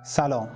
سلام،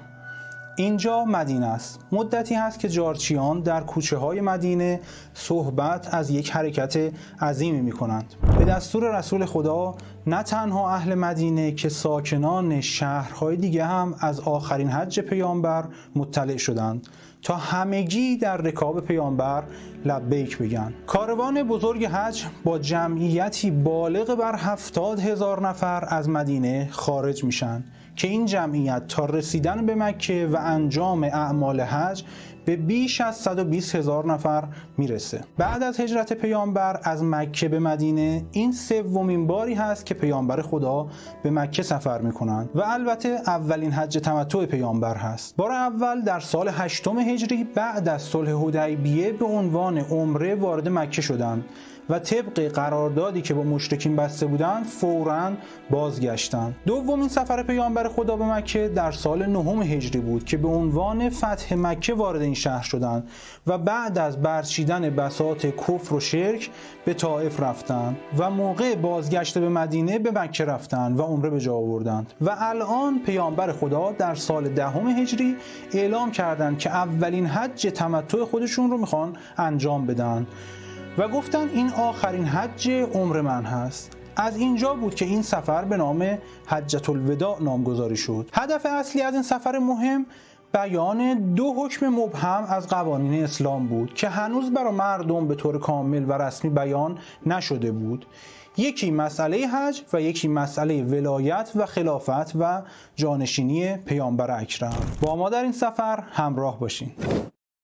اینجا مدینه است. مدتی هست که جارچیان در کوچه های مدینه صحبت از یک حرکت عظیمی می کنند. به دستور رسول خدا نه تنها اهل مدینه که ساکنان شهرهای دیگه هم از آخرین حج پیامبر مطلع شدند تا همگی در رکاب پیامبر لبیک بگن. کاروان بزرگ حج با جمعیتی بالغ بر 70,000 نفر از مدینه خارج میشن که این جمعیت تا رسیدن به مکه و انجام اعمال حج به بیش از 120,000 نفر میرسه. بعد از هجرت پیامبر از مکه به مدینه این سومین باری هست که پیامبر خدا به مکه سفر میکنند و البته اولین حج تمتع پیامبر هست. بار اول در سال 8 هجری بعد از صلح حدیبیه به عنوان عمره وارد مکه شدند و طبق قراردادی که با مشرکین بسته بودند فوراً بازگشتند. دومین سفر پیامبر خدا به مکه در سال 9 هجری بود که به عنوان فتح مکه وارد این شهر شدند و بعد از برچیدن بساط کفر و شرک به طائف رفتند و موقع بازگشت به مدینه به مکه رفتند و عمره به جا آوردند. و الان پیامبر خدا در سال 10 هجری اعلام کردند که اولین حج تمتع خودشون رو میخوان انجام بدن و گفتن این آخرین حج عمر من هست. از اینجا بود که این سفر به نام حجة الوداع نامگذاری شد. هدف اصلی از این سفر مهم بیان 2 حکم مبهم از قوانین اسلام بود که هنوز برای مردم به طور کامل و رسمی بیان نشده بود. یکی مسئله حج و یکی مسئله ولایت و خلافت و جانشینی پیامبر اکرم. با ما در این سفر همراه باشین.